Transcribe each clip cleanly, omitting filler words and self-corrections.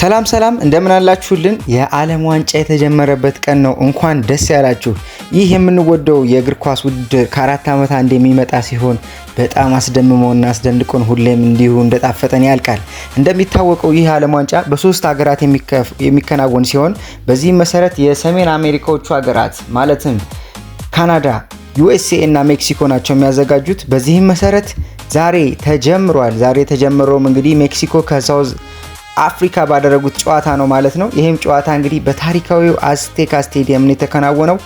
ሰላም ሰላም እንደምን አላችሁልን? የዓለም ዋንጫ የተጀመረበት ቀን ነው። እንኳን ደስ ያላችሁ። ይህ የምንወደው የእግር ኳስ ውድድር ከ4 ዓመት አንድ የሚመጣ ሲሆን በጣም አስደምሞና አስደንቆን ሁሌም እንዲሁ እንደጣፈጠን ያልቃል። እንደሚታወቀው ይህ ዓለም ዋንጫ በ3 ሀገራት የሚከናወን ሲሆን በዚህም መሰረት የሰሜን አሜሪካዎቹ ሀገራት ማለትም ካናዳ፣ ዩኤስኤ እና ሜክሲኮ ናቸው የሚያዘጋጁት። በዚህም መሰረት ዛሬ ተጀምሯል። ዛሬ ተጀምሮም እንግዲህ ሜክሲኮ ከሳውዝ አፍሪካ ባደረጉት ጨዋታ ነው ማለት ነው። ይሄም ጨዋታ እንግዲህ በታሪካዊው አዝቴካ ስቴዲየም ነው የተከናወነው።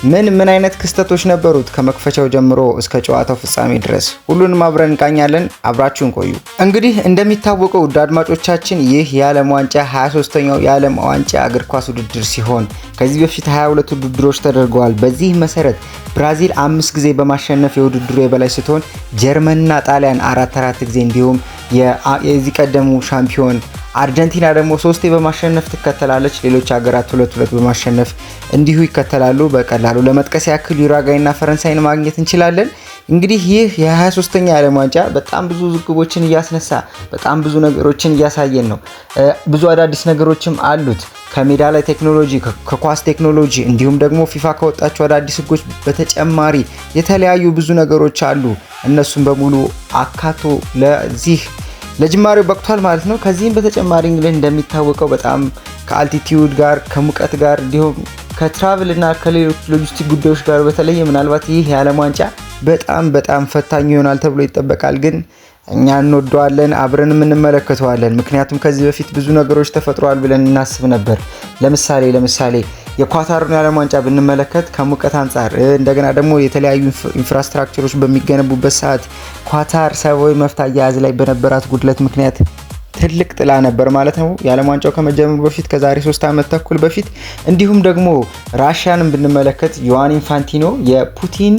ምን አይነት ክስተቶች ነበሩት ከመክፈቻው ጀምሮ እስከ ጨዋታው ፍጻሜ ድረስ ሁሉንም አብረን እንቃኛለን። አብራችሁን ቆዩ። እንግዲህ እንደሚታወቀው ውድ አድማጮቻችን ይህ የዓለም ዋንጫ 23ኛው የዓለም ዋንጫ እግር ኳስ ውድድር ሲሆን ከዚህ በፊት 22 ውድድሮች ተደርገዋል። በዚህ መሰረት ብራዚል 5 ጊዜ በማሸነፍ የውድድሩ የበላይ ስትሆን ጀርመንና ጣሊያን 4 ጊዜ እንዲሁም የዚህ ቀደሙ ሻምፒዮን አርጀንቲና ደግሞ 3 በማሸነፍ ትከተላለች። ሌሎች ሀገራት 2 በማሸነፍ እንዲሁ ይከተላሉ። በቀላሉ ለመጥቀስ ያክል ዩራጓይና ፈረንሳይን ማግኘት እንችላለን። እንግዲህ ይህ የ23ኛ የዓለም ዋንጫ በጣም ብዙ ዝግቦችን እያስነሳ በጣም ብዙ ነገሮችን እያሳየን ነው። ብዙ አዳዲስ ነገሮችም አሉት። ከሜዳ ላይ ቴክኖሎጂ፣ ከኳስ ቴክኖሎጂ እንዲሁም ደግሞ ፊፋ ከወጣቸው አዳዲስ ህጎች በተጨማሪ የተለያዩ ብዙ ነገሮች አሉ። እነሱም በሙሉ አካቶ ለዚህ ለጅማሬው በቅቷል ማለት ነው። ከዚህም በተጨማሪ እንግዲህ እንደሚታወቀው በጣም ከአልቲቲዩድ ጋር ከሙቀት ጋር እንዲሁም ከትራቭል እና ከሌሎች ሎጂስቲክ ጉዳዮች ጋር በተለየ ምናልባት ይህ የዓለም ዋንጫ በጣም ፈታኝ ይሆናል ተብሎ ይጠበቃል። ግን እኛ እንወደዋለን፣ አብረንም እንመለከተዋለን። ምክንያቱም ከዚህ በፊት ብዙ ነገሮች ተፈጥሯል ብለን እናስብ ነበር። ለምሳሌ የኳታርን የዓለም ዋንጫ ብንመለከት ከሙቀት አንጻር እንደገና ደግሞ የተለያዩ ኢንፍራስትራክቸሮች በሚገነቡበት ሰዓት ኳታር ሰብአዊ መብት አያያዝ ላይ በነበራት ጉድለት ምክንያት ትልቅ ጥላ ነበር ማለት ነው። የዓለም ዋንጫው ከመጀመሩ በፊት ከዛሬ 3 ዓመት ተኩል በፊት እንዲሁም ደግሞ ራሽያንን ብንመለከት ዮሃን ኢንፋንቲኖ የፑቲን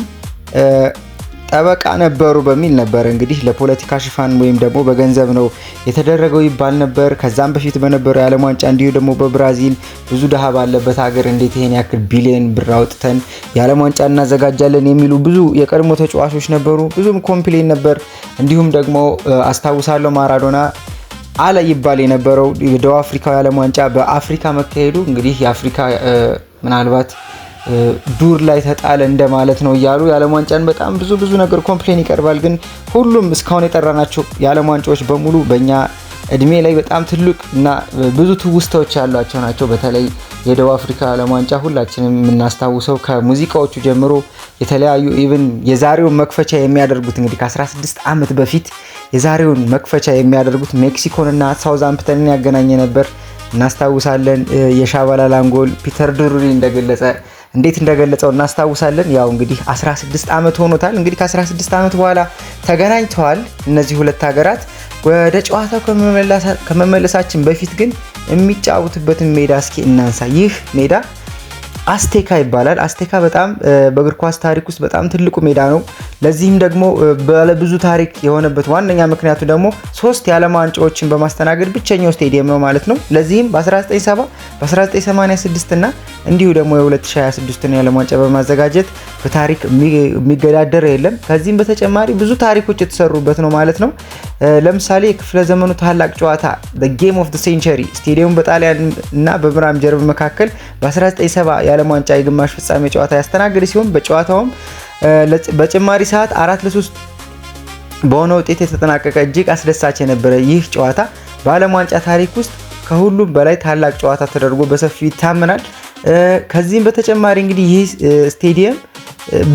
ጠበቃ ነበሩ በሚል ነበር እንግዲህ ለፖለቲካ ሽፋን ወይም ደግሞ በገንዘብ ነው የተደረገው ይባል ነበር። ከዛም በፊት በነበረው የዓለም ዋንጫ እንዲሁ ደግሞ በብራዚል ብዙ ድሃ ባለበት ሀገር እንዴት ይሄን ያክል ቢሊዮን ብር አውጥተን የዓለም ዋንጫ እናዘጋጃለን የሚሉ ብዙ የቀድሞ ተጫዋቾች ነበሩ። ብዙም ኮምፕሌን ነበር። እንዲሁም ደግሞ አስታውሳለሁ ማራዶና አለ ይባል የነበረው የደቡብ አፍሪካው የዓለም ዋንጫ በአፍሪካ መካሄዱ እንግዲህ የአፍሪካ ምናልባት ዱር ላይ ተጣለ እንደማለት ነው እያሉ የዓለም ዋንጫን በጣም ብዙ ነገር ኮምፕሌን ይቀርባል። ግን ሁሉም እስካሁን የጠራናቸው የዓለም ዋንጫዎች በሙሉ በእኛ እድሜ ላይ በጣም ትልቅ እና ብዙ ትውስታዎች ያሏቸው ናቸው። በተለይ የደቡብ አፍሪካ የዓለም ዋንጫ ሁላችንም የምናስታውሰው ከሙዚቃዎቹ ጀምሮ የተለያዩ ኢቭን የዛሬውን መክፈቻ የሚያደርጉት እንግዲህ ከ16 ዓመት በፊት የዛሬውን መክፈቻ የሚያደርጉት ሜክሲኮንና ሳውዛምፕተንን ያገናኘ ነበር። እናስታውሳለን። የሻባላላን ጎል ፒተር ድሩሪ እንዴት እንደገለጸው እናስታውሳለን። ያው እንግዲህ 16 ዓመት ሆኖታል። እንግዲህ ከ16 ዓመት በኋላ ተገናኝተዋል እነዚህ ሁለት ሀገራት። ወደ ጨዋታው ከመመለሳችን በፊት ግን የሚጫወቱበትን ሜዳ እስኪ እናንሳ። ይህ ሜዳ አዝቴካ ይባላል። አዝቴካ በጣም በእግር ኳስ ታሪክ ውስጥ በጣም ትልቁ ሜዳ ነው። ለዚህም ደግሞ ባለብዙ ታሪክ የሆነበት ዋነኛ ምክንያቱ ደግሞ 3 የዓለም ዋንጫዎችን በማስተናገድ ብቸኛው ስቴዲየም ነው ማለት ነው። ለዚህም በ1970 በ1986 እና እንዲሁ ደግሞ የ2026 የዓለም ዋንጫ በማዘጋጀት በታሪክ የሚገዳደር የለም። ከዚህም በተጨማሪ ብዙ ታሪኮች የተሰሩበት ነው ማለት ነው። ለምሳሌ የክፍለ ዘመኑ ታላቅ ጨዋታ the game of the century ስቴዲየሙ በጣሊያን እና በምዕራብ ጀርመን መካከል በ1970 የዓለም ዋንጫ የግማሽ ፍጻሜ ጨዋታ ያስተናገደ ሲሆን በጨዋታውም በጭማሪ ሰዓት 4-3 በሆነ ውጤት የተጠናቀቀ እጅግ አስደሳች የነበረ ይህ ጨዋታ በዓለም ዋንጫ ታሪክ ውስጥ ከሁሉም በላይ ታላቅ ጨዋታ ተደርጎ በሰፊው ይታመናል። ከዚህም በተጨማሪ እንግዲህ ይህ ስቴዲየም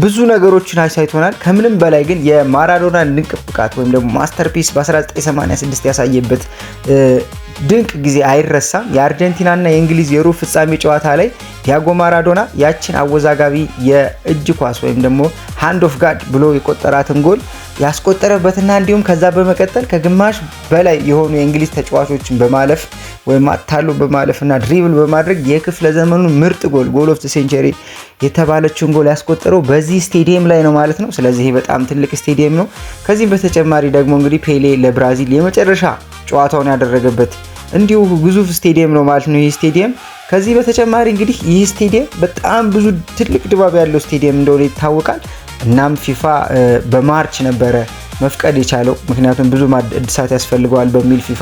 ብዙ ነገሮችን አሳይቶናል። ከምንም በላይ ግን የማራዶና ድንቅ ብቃት ወይም ደግሞ ማስተርፒስ በ1986 ያሳየበት ድንቅ ጊዜ አይረሳም። የአርጀንቲናና የእንግሊዝ የሩብ ፍጻሜ ጨዋታ ላይ ዲያጎ ማራዶና ያችን አወዛጋቢ የእጅ ኳስ ወይም ደግሞ ሃንድ ኦፍ ጋድ ብሎ የቆጠራትን ጎል ያስቆጠረበትና እንዲሁም ከዛ በመቀጠል ከግማሽ በላይ የሆኑ የእንግሊዝ ተጫዋቾችን በማለፍ ወይም አታሎ በማለፍና ድሪብል በማድረግ የክፍለ ዘመኑ ምርጥ ጎል ኦፍ ዘ ሴንቸሪ የተባለችውን ጎል ያስቆጠረው በዚህ ስቴዲየም ላይ ነው ማለት ነው። ስለዚህ በጣም ትልቅ ስቴዲየም ነው። ከዚህም በተጨማሪ ደግሞ እንግዲህ ፔሌ ለብራዚል የመጨረሻ ጨዋታውን ያደረገበት እንዲሁ ግዙፍ ስቴዲየም ነው ማለት ነው ይህ ስቴዲየም። ከዚህ በተጨማሪ እንግዲህ ይህ ስቴዲየም በጣም ብዙ ትልቅ ድባብ ያለው ስቴዲየም እንደሆነ ይታወቃል። እናም ፊፋ በማርች ነበረ መፍቀድ የቻለው ምክንያቱም ብዙ እድሳት ያስፈልገዋል በሚል ፊፋ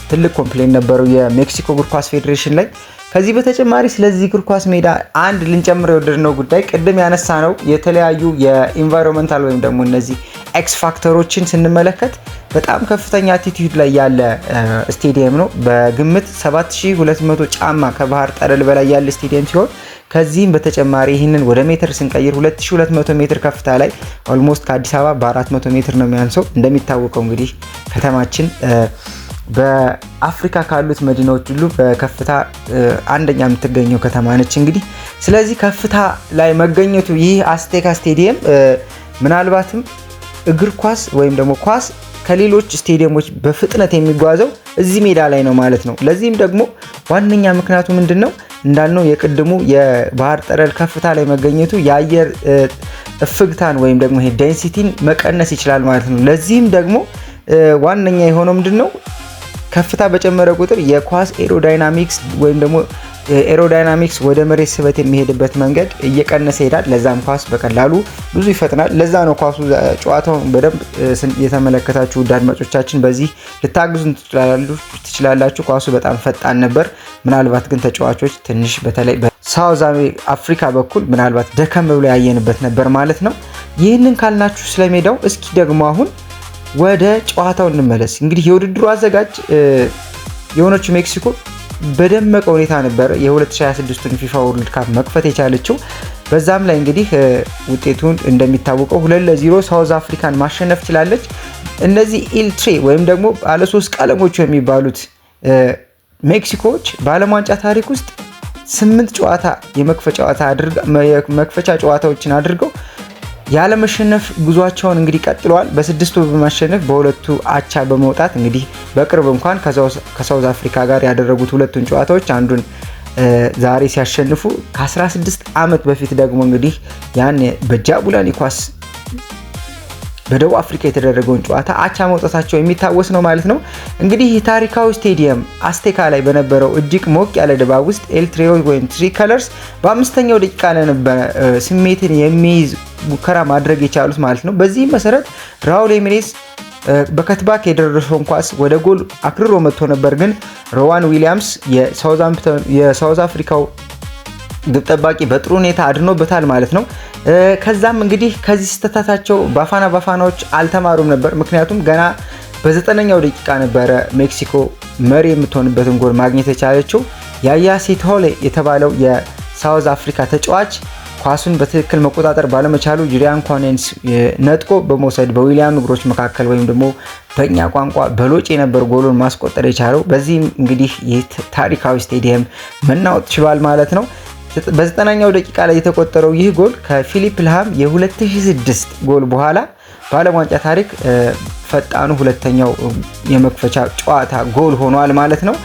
ትልቅ ኮምፕሌን ነበረው የሜክሲኮ እግር ኳስ ፌዴሬሽን ላይ። ከዚህ በተጨማሪ ስለዚህ እግር ኳስ ሜዳ አንድ ልንጨምር የወደድነው ጉዳይ ቅድም ያነሳ ነው የተለያዩ የኢንቫይሮንመንታል ወይም ደግሞ እነዚህ ኤክስ ፋክተሮችን ስንመለከት በጣም ከፍተኛ አቲቲዩድ ላይ ያለ ስቴዲየም ነው። በግምት 7200 ጫማ ከባህር ጠለል በላይ ያለ ስቴዲየም ሲሆን ከዚህም በተጨማሪ ይህንን ወደ ሜትር ስንቀይር 2200 ሜትር ከፍታ ላይ ኦልሞስት ከአዲስ አበባ በ400 ሜትር ነው የሚያንሰው። እንደሚታወቀው እንግዲህ ከተማችን በአፍሪካ ካሉት መዲናዎች ሁሉ በከፍታ አንደኛ የምትገኘው ከተማ ነች። እንግዲህ ስለዚህ ከፍታ ላይ መገኘቱ ይህ አስቴካ ስቴዲየም ምናልባትም እግር ኳስ ወይም ደግሞ ኳስ ከሌሎች ስቴዲየሞች በፍጥነት የሚጓዘው እዚህ ሜዳ ላይ ነው ማለት ነው። ለዚህም ደግሞ ዋነኛ ምክንያቱ ምንድነው? እንዳልነው የቅድሙ የባህር ጠለል ከፍታ ላይ መገኘቱ የአየር እፍግታን ወይም ደግሞ ይሄ ዴንሲቲን መቀነስ ይችላል ማለት ነው። ለዚህም ደግሞ ዋነኛ የሆነው ምንድነው? ከፍታ በጨመረ ቁጥር የኳስ ኤሮዳይናሚክስ ወይም ደግሞ ኤሮዳይናሚክስ ወደ መሬት ስበት የሚሄድበት መንገድ እየቀነሰ ይሄዳል። ለዛም ኳስ በቀላሉ ብዙ ይፈጥናል። ለዛ ነው ኳሱ ጨዋታውን በደንብ የተመለከታችሁ ውድ አድማጮቻችን በዚህ ልታግዙን ትችላላችሁ። ኳሱ በጣም ፈጣን ነበር። ምናልባት ግን ተጫዋቾች ትንሽ በተለይ በሳውዝ አፍሪካ በኩል ምናልባት ደከም ብሎ ያየንበት ነበር ማለት ነው። ይህንን ካልናችሁ ስለሜዳው እስኪ ደግሞ አሁን ወደ ጨዋታው እንመለስ። እንግዲህ የውድድሩ አዘጋጅ የሆነችው ሜክሲኮ በደመቀ ሁኔታ ነበር የ2026ቱን ፊፋ ወርልድ ካፕ መክፈት የቻለችው። በዛም ላይ እንግዲህ ውጤቱን እንደሚታወቀው 2-0 ሳውዝ አፍሪካን ማሸነፍ ችላለች። እነዚህ ኢልትሬ ወይም ደግሞ ባለ 3 ቀለሞች የሚባሉት ሜክሲኮዎች በዓለም ዋንጫ ታሪክ ውስጥ 8 ጨዋታ የመክፈቻ ጨዋታዎችን አድርገው ያለመሸነፍ ጉዟቸውን እንግዲህ ቀጥለዋል። በ6ቱ በማሸነፍ በሁለቱ አቻ በመውጣት እንግዲህ በቅርብ እንኳን ከሳውዝ አፍሪካ ጋር ያደረጉት ሁለቱን ጨዋታዎች አንዱን ዛሬ ሲያሸንፉ ከ16 ዓመት በፊት ደግሞ እንግዲህ ያን በጃቡላኒ ኳስ በደቡብ አፍሪካ የተደረገውን ጨዋታ አቻ መውጣታቸው የሚታወስ ነው ማለት ነው። እንግዲህ ታሪካዊ ስቴዲየም አስቴካ ላይ በነበረው እጅግ ሞቅ ያለ ድባብ ውስጥ ኤልትሬዮ ወይም ትሪ ከለርስ በ5ኛው ደቂቃ ላይ ነበር ስሜትን የሚይዝ ሙከራ ማድረግ የቻሉት ማለት ነው። በዚህ መሰረት ራውል ኤሚሬስ በከትባክ የደረሰውን ኳስ ወደ ጎል አክርሮ መጥቶ ነበር፣ ግን ሮዋን ዊሊያምስ የሳውዝ አፍሪካው ግብ ጠባቂ በጥሩ ሁኔታ አድኖበታል ማለት ነው። ከዛም እንግዲህ ከዚህ ስህተታቸው ባፋናዎች አልተማሩም ነበር። ምክንያቱም ገና በ9ኛው ደቂቃ ነበረ ሜክሲኮ መሪ የምትሆንበትን ጎል ማግኘት የቻለችው። ያያ ሲቶሌ የተባለው የሳውዝ አፍሪካ ተጫዋች ኳሱን በትክክል መቆጣጠር ባለመቻሉ ጁሪያን ኮኔንስ ነጥቆ በመውሰድ በዊሊያም እግሮች መካከል ወይም ደግሞ በእኛ ቋንቋ በሎጭ የነበር ጎሉን ማስቆጠር የቻለው። በዚህም እንግዲህ ይህ ታሪካዊ ስቴዲየም መናወጥ ችሏል ማለት ነው። በ9ኛው ደቂቃ ላይ የተቆጠረው ይህ ጎል ከፊሊፕ ላሃም የ2006 ጎል በኋላ በዓለም ዋንጫ ታሪክ ፈጣኑ ሁለተኛው የመክፈቻ ጨዋታ ጎል ሆኗል ማለት ነው።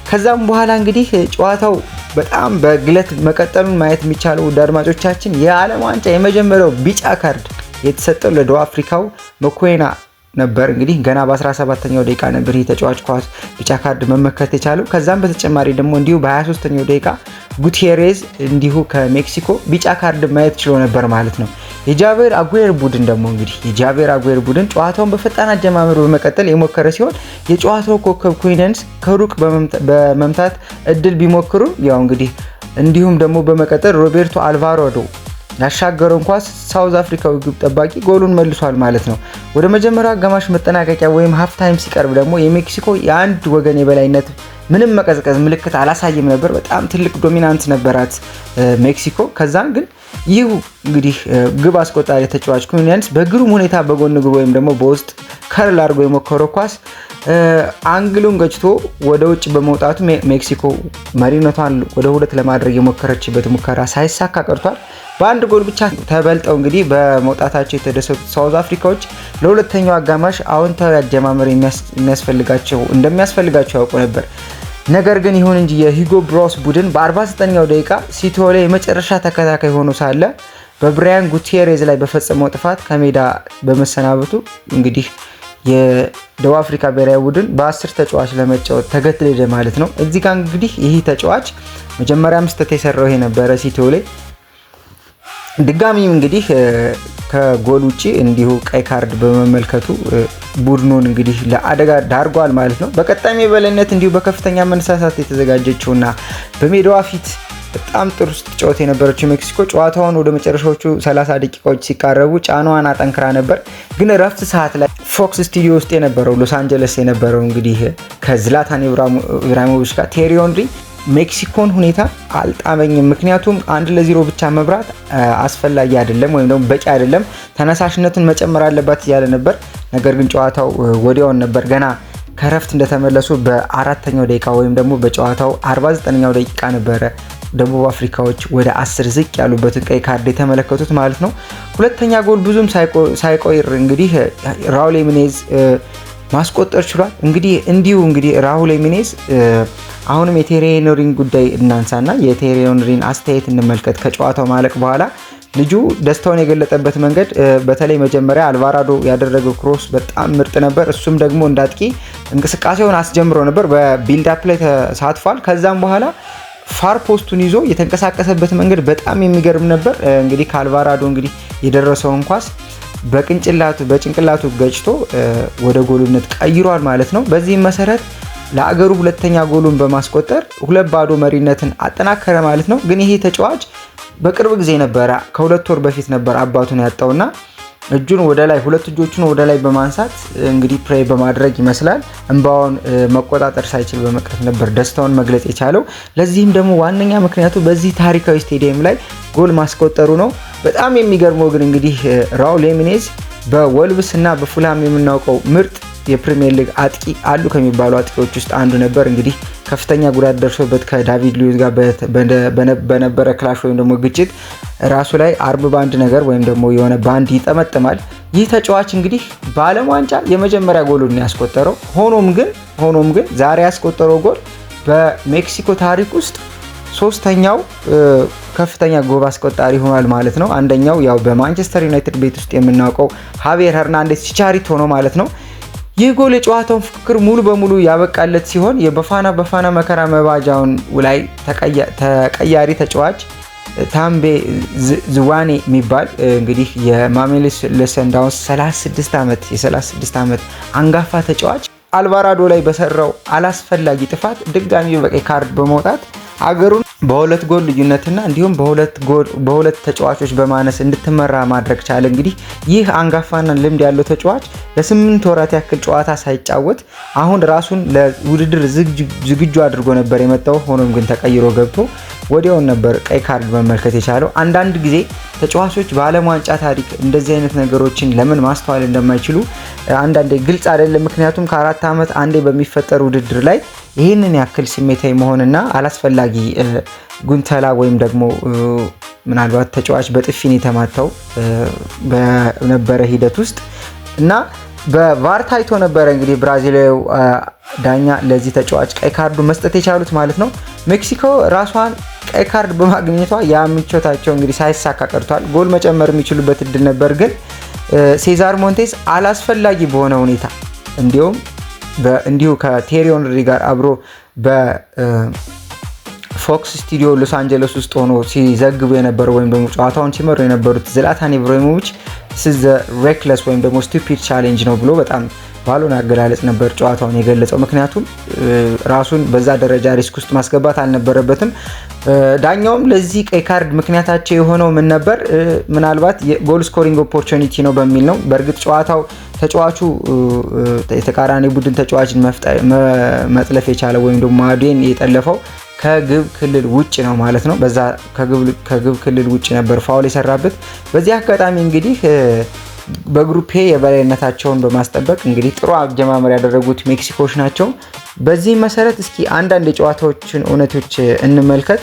ከዛም በኋላ እንግዲህ ጨዋታው በጣም በግለት መቀጠሉን ማየት የሚቻለው ውድ አድማጮቻችን የዓለም ዋንጫ የመጀመሪያው ቢጫ ካርድ የተሰጠው ለደቡብ አፍሪካው መኮና ነበር። እንግዲህ ገና በ17ኛው ደቂቃ ነበር ይህ ተጫዋች ኳስ ቢጫ ካርድ መመከት የቻለው። ከዛም በተጨማሪ ደግሞ እንዲሁ በ23ኛው ደቂቃ ጉቲየሬዝ እንዲሁ ከሜክሲኮ ቢጫ ካርድ ማየት ችሎ ነበር ማለት ነው። የጃቬር አጉዌር ቡድን ደግሞ እንግዲህ የጃቬር አጉዌር ቡድን ጨዋታውን በፈጣን አጀማመር በመቀጠል የሞከረ ሲሆን የጨዋታው ኮከብ ኩዊነንስ ከሩቅ በመምታት እድል ቢሞክሩም ያው እንግዲህ እንዲሁም ደግሞ በመቀጠል ሮቤርቶ አልቫራዶ ያሻገረውን ኳስ ሳውዝ አፍሪካዊ ግብ ጠባቂ ጎሉን መልሷል ማለት ነው። ወደ መጀመሪያው አጋማሽ መጠናቀቂያ ወይም ሃፍ ታይም ሲቀርብ ደግሞ የሜክሲኮ የአንድ ወገን የበላይነት ምንም መቀዝቀዝ ምልክት አላሳየም ነበር። በጣም ትልቅ ዶሚናንት ነበራት ሜክሲኮ። ከዛም ግን ይህ እንግዲህ ግብ አስቆጣሪ ተጫዋች ኩዊነንስ በግሩም ሁኔታ በጎን እግሩ ወይም ደግሞ በውስጥ ከርል አድርጎ የሞከረው ኳስ አንግሉን ገጭቶ ወደ ውጭ በመውጣቱ ሜክሲኮ መሪነቷን ወደ 2 ለማድረግ የሞከረችበት ሙከራ ሳይሳካ ቀርቷል። በአንድ ጎል ብቻ ተበልጠው እንግዲህ በመውጣታቸው የተደሰቱት ሳውዝ አፍሪካዎች ለሁለተኛው አጋማሽ አዎንታዊ አጀማመር እንደሚያስፈልጋቸው ያውቁ ነበር። ነገር ግን ይሁን እንጂ የሂጎ ብሮስ ቡድን በ49ኛው ደቂቃ ሲቶሌ የመጨረሻ ተከታታይ ሆኖ ሳለ በብራያን ጉቲየሬዝ ላይ በፈጸመው ጥፋት ከሜዳ በመሰናበቱ እንግዲህ የደቡብ አፍሪካ ብሔራዊ ቡድን በ10 ተጫዋች ለመጫወት ተገደደ ማለት ነው። እዚህ ጋር እንግዲህ ይህ ተጫዋች መጀመሪያም ስህተት የሰራው ይሄ ነበረ ሲቶሌ። ድጋሚም እንግዲህ ከጎል ውጪ እንዲሁ ቀይ ካርድ በመመልከቱ ቡድኑን እንግዲህ ለአደጋ ዳርጓል ማለት ነው። በቀጣይም የበላይነት እንዲሁ በከፍተኛ መነሳሳት የተዘጋጀችውና በሜዳዋ ፊት በጣም ጥሩ ስትጫወት የነበረችው ሜክሲኮ ጨዋታውን ወደ መጨረሻዎቹ 30 ደቂቃዎች ሲቃረቡ ጫናዋን አጠንክራ ነበር። ግን ረፍት ሰዓት ላይ ፎክስ ስቱዲዮ ውስጥ የነበረው ሎስ አንጀለስ የነበረው እንግዲህ ከዝላታን ኢብራሂሞቪች ጋር ቴሪ ሄንሪ ሜክሲኮን ሁኔታ አልጣመኝም፣ ምክንያቱም 1-0 ብቻ መብራት አስፈላጊ አይደለም ወይም ደግሞ በቂ አይደለም፣ ተነሳሽነትን መጨመር አለባት እያለ ነበር። ነገር ግን ጨዋታው ወዲያውን ነበር ገና ከረፍት እንደተመለሱ በአራተኛው ደቂቃ ወይም ደግሞ በጨዋታው 49ኛው ደቂቃ ነበረ ደቡብ አፍሪካዎች ወደ 10 ዝቅ ያሉበትን ቀይ ካርድ የተመለከቱት ማለት ነው። ሁለተኛ ጎል ብዙም ሳይቆይር እንግዲህ ራውል ሂሜኔዝ ማስቆጠር ችሏል። እንግዲህ ራውል ሂሜኔዝ አሁንም የቴሪ ሄንሪን ጉዳይ እናንሳና የቴሪ ሄንሪን አስተያየት እንመልከት። ከጨዋታው ማለቅ በኋላ ልጁ ደስታውን የገለጠበት መንገድ በተለይ መጀመሪያ አልቫራዶ ያደረገው ክሮስ በጣም ምርጥ ነበር። እሱም ደግሞ እንዳጥቂ እንቅስቃሴውን አስጀምሮ ነበር፣ በቢልድ አፕ ላይ ተሳትፏል። ከዛም በኋላ ፋር ፖስቱን ይዞ የተንቀሳቀሰበት መንገድ በጣም የሚገርም ነበር። እንግዲህ ከአልቫራዶ እንግዲህ የደረሰውን ኳስ በጭንቅላቱ ገጭቶ ወደ ጎልነት ቀይሯል ማለት ነው። በዚህም መሰረት ለአገሩ ሁለተኛ ጎሉን በማስቆጠር 2-0 መሪነትን አጠናከረ ማለት ነው። ግን ይሄ ተጫዋች በቅርብ ጊዜ ነበረ ከ2 ወር በፊት ነበር አባቱን ያጣውና ሁለት እጆቹን ወደ ላይ በማንሳት እንግዲህ ፕሬይ በማድረግ ይመስላል እንባውን መቆጣጠር ሳይችል በመቅረት ነበር ደስታውን መግለጽ የቻለው። ለዚህም ደግሞ ዋነኛ ምክንያቱ በዚህ ታሪካዊ ስቴዲየም ላይ ጎል ማስቆጠሩ ነው። በጣም የሚገርመው ግን እንግዲህ ራውል ሂሜኔዝ በወልቭስ እና በፉልሃም የምናውቀው ምርጥ የፕሪሚየር ሊግ አጥቂ አሉ ከሚባሉ አጥቂዎች ውስጥ አንዱ ነበር። እንግዲህ ከፍተኛ ጉዳት ደርሶበት ከዳቪድ ሉዊዝ ጋር በነበረ ክላሽ ወይም ደግሞ ግጭት ራሱ ላይ አርም ባንድ ነገር ወይም ደግሞ የሆነ ባንድ ይጠመጥማል። ይህ ተጫዋች እንግዲህ በዓለም ዋንጫ የመጀመሪያ ጎሉን ያስቆጠረው። ሆኖም ግን ዛሬ ያስቆጠረው ጎል በሜክሲኮ ታሪክ ውስጥ ሶስተኛው ከፍተኛ ጎል አስቆጣሪ ሆኗል ማለት ነው። አንደኛው ያው በማንቸስተር ዩናይትድ ቤት ውስጥ የምናውቀው ሃቪየር ሄርናንዴዝ ቺቻሪቶ ነው ማለት ነው። ይህ ጎል የጨዋታውን ፍክክር ሙሉ በሙሉ ያበቃለት ሲሆን በፋና መከራ መባጃውን ላይ ተቀያሪ ተጫዋች ታምቤ ዝዋኔ የሚባል እንግዲህ የማሜሎዲ ሰንዳውንስ 36 ዓመት አንጋፋ ተጫዋች አልቫራዶ ላይ በሰራው አላስፈላጊ ጥፋት ድጋሚ በቀይ ካርድ በመውጣት አገሩን በሁለት ጎል ልዩነትና እንዲሁም በሁለት ተጫዋቾች በማነስ እንድትመራ ማድረግ ቻለ። እንግዲህ ይህ አንጋፋና ልምድ ያለው ተጫዋች ለ8 ወራት ያክል ጨዋታ ሳይጫወት አሁን ራሱን ለውድድር ዝግጁ አድርጎ ነበር የመጣው። ሆኖም ግን ተቀይሮ ገብቶ ወዲያውን ነበር ቀይ ካርድ መመልከት የቻለው። አንዳንድ ጊዜ ተጫዋቾች በዓለም ዋንጫ ታሪክ እንደዚህ አይነት ነገሮችን ለምን ማስተዋል እንደማይችሉ አንዳንዴ ግልጽ አይደለም። ምክንያቱም ከ4 ዓመት አንዴ በሚፈጠር ውድድር ላይ ይህንን ያክል ስሜታዊ መሆንና አላስፈላጊ ጉንተላ ወይም ደግሞ ምናልባት ተጫዋች በጥፊን የተማታው በነበረ ሂደት ውስጥ እና በቫር ታይቶ ነበረ እንግዲህ ብራዚላዊው ዳኛ ለዚህ ተጫዋች ቀይ ካርዱ መስጠት የቻሉት ማለት ነው። ሜክሲኮ ራሷን ቀይ ካርድ በማግኘቷ ያ ምቾታቸው እንግዲህ ሳይሳካ ቀርቷል። ጎል መጨመር የሚችሉበት እድል ነበር፣ ግን ሴዛር ሞንቴስ አላስፈላጊ በሆነ ሁኔታ እንዲሁ ከቴሪ ሄንሪ ጋር አብሮ በፎክስ ስቱዲዮ ሎስ አንጀለስ ውስጥ ሆኖ ሲዘግቡ የነበረው ወይም ደግሞ ጨዋታውን ሲመሩ የነበሩት ዝላታን ኢብራሂሞቪች ሬክለስ ወይም ደግሞ ስቱፒድ ቻሌንጅ ነው ብሎ በጣም ባልሆነ አገላለጽ ነበር ጨዋታውን የገለጸው። ምክንያቱም ራሱን በዛ ደረጃ ሪስክ ውስጥ ማስገባት አልነበረበትም። ዳኛውም ለዚህ ቀይ ካርድ ምክንያታቸው የሆነው ምን ነበር? ምናልባት የጎል ስኮሪንግ ኦፖርቹኒቲ ነው በሚል ነው። በእርግጥ ጨዋታው ተጫዋቹ የተቃራኒ ቡድን ተጫዋችን መጥለፍ የቻለው ወይም ደግሞ ማዱዌን የጠለፈው ከግብ ክልል ውጭ ነው ማለት ነው። በዛ ከግብ ክልል ውጭ ነበር ፋውል የሰራበት። በዚህ አጋጣሚ እንግዲህ በግሩፕ ኤ የበላይነታቸውን በማስጠበቅ እንግዲህ ጥሩ አጀማመር ያደረጉት ሜክሲኮች ናቸው። በዚህ መሰረት እስኪ አንዳንድ የጨዋታዎችን እውነቶች እንመልከት።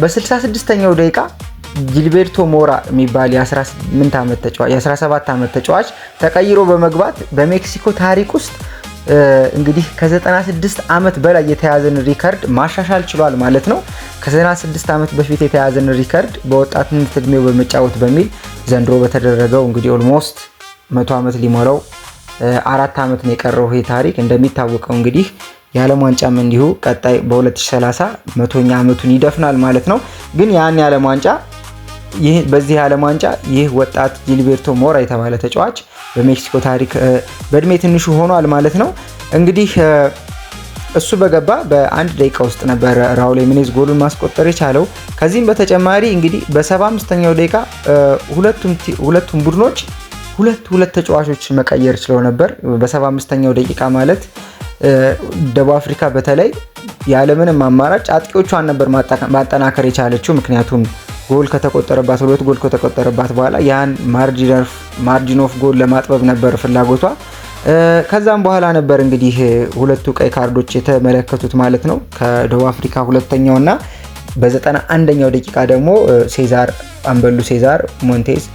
በ66ኛው ደቂቃ ጂልቤርቶ ሞራ የሚባል የ17 ዓመት ተጫዋች ተቀይሮ በመግባት በሜክሲኮ ታሪክ ውስጥ እንግዲህ ከ96 ዓመት በላይ የተያዘን ሪከርድ ማሻሻል ችሏል ማለት ነው። ከ96 ዓመት በፊት የተያዘን ሪከርድ በወጣትነት እድሜው በመጫወት በሚል ዘንድሮ በተደረገው እንግዲህ ኦልሞስት 100 ዓመት ሊሞላው 4 ዓመት ነው የቀረው ይሄ ታሪክ። እንደሚታወቀው እንግዲህ የዓለም ዋንጫም እንዲሁ ቀጣይ በ2030 100ኛ ዓመቱን ይደፍናል ማለት ነው። ግን ያን የዓለም ዋንጫ ይህ በዚህ ዓለም ዋንጫ ይህ ወጣት ጂልቤርቶ ሞራ የተባለ ተጫዋች በሜክሲኮ ታሪክ በእድሜ ትንሹ ሆኗል ማለት ነው። እንግዲህ እሱ በገባ በአንድ ደቂቃ ውስጥ ነበር ራውል ሂሜኔዝ ጎሉን ማስቆጠር የቻለው። ከዚህም በተጨማሪ እንግዲህ በ75ኛው ደቂቃ ሁለቱም ቡድኖች ሁለት ተጫዋቾችን መቀየር ችለው ነበር። በ75ኛው ደቂቃ ማለት ደቡብ አፍሪካ በተለይ ያለምንም አማራጭ አጥቂዎቿን ነበር ማጠናከር የቻለችው። ምክንያቱም ጎል ከተቆጠረባት 2 ጎል ከተቆጠረባት በኋላ ያን ማርጂን ኦፍ ጎል ለማጥበብ ነበር ፍላጎቷ። ከዛም በኋላ ነበር እንግዲህ ሁለቱ ቀይ ካርዶች የተመለከቱት ማለት ነው። ከደቡብ አፍሪካ ሁለተኛውና በ91ኛው ደቂቃ ደግሞ አምበሉ ሴዛር ሞንቴዝ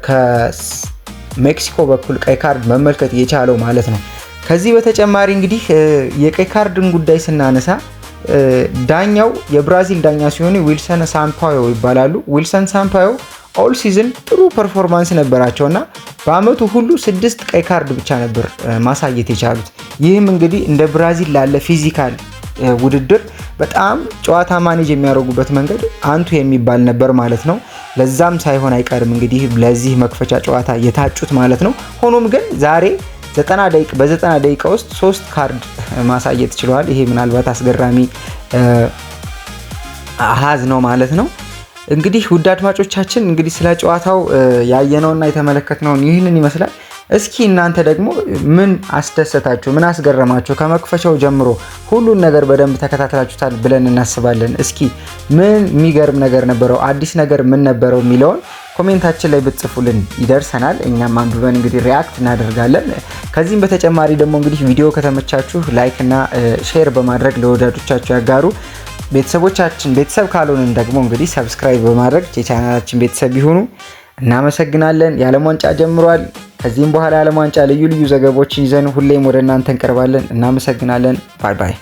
ከሜክሲኮ በኩል ቀይ ካርድ መመልከት የቻለው ማለት ነው። ከዚህ በተጨማሪ እንግዲህ የቀይ ካርድን ጉዳይ ስናነሳ ዳኛው የብራዚል ዳኛ ሲሆኑ ዊልሰን ሳምፓዮ ይባላሉ። ዊልሰን ሳምፓዮ ኦል ሲዝን ጥሩ ፐርፎርማንስ ነበራቸውና በአመቱ ሁሉ 6 ቀይ ካርድ ብቻ ነበር ማሳየት የቻሉት። ይህም እንግዲህ እንደ ብራዚል ላለ ፊዚካል ውድድር በጣም ጨዋታ ማኔጅ የሚያደርጉበት መንገድ አንቱ የሚባል ነበር ማለት ነው። ለዛም ሳይሆን አይቀርም እንግዲህ ለዚህ መክፈቻ ጨዋታ የታጩት ማለት ነው። ሆኖም ግን ዛሬ በ90 ደቂቃ ውስጥ 3 ካርድ ማሳየት ችለዋል። ይሄ ምናልባት አስገራሚ አሃዝ ነው ማለት ነው። እንግዲህ ውድ አድማጮቻችን እንግዲህ ስለ ጨዋታው ያየነውና የተመለከትነውን ይህንን ይመስላል። እስኪ እናንተ ደግሞ ምን አስደሰታችሁ? ምን አስገረማችሁ? ከመክፈቻው ጀምሮ ሁሉን ነገር በደንብ ተከታተላችሁታል ብለን እናስባለን። እስኪ ምን የሚገርም ነገር ነበረው? አዲስ ነገር ምን ነበረው የሚለውን ኮሜንታችን ላይ ብትጽፉልን ይደርሰናል። እኛም አንብበን እንግዲህ ሪያክት እናደርጋለን። ከዚህም በተጨማሪ ደግሞ እንግዲህ ቪዲዮ ከተመቻችሁ ላይክ እና ሼር በማድረግ ለወዳጆቻችሁ ያጋሩ። ቤተሰብ ካልሆንን ደግሞ እንግዲህ ሰብስክራይብ በማድረግ የቻናላችን ቤተሰብ ይሁኑ። እናመሰግናለን። የዓለም ዋንጫ ጀምሯል። ከዚህም በኋላ የዓለም ዋንጫ ልዩ ዘገባዎችን ይዘን ሁሌም ወደ እናንተ እንቀርባለን። እናመሰግናለን። ባይ ባይ።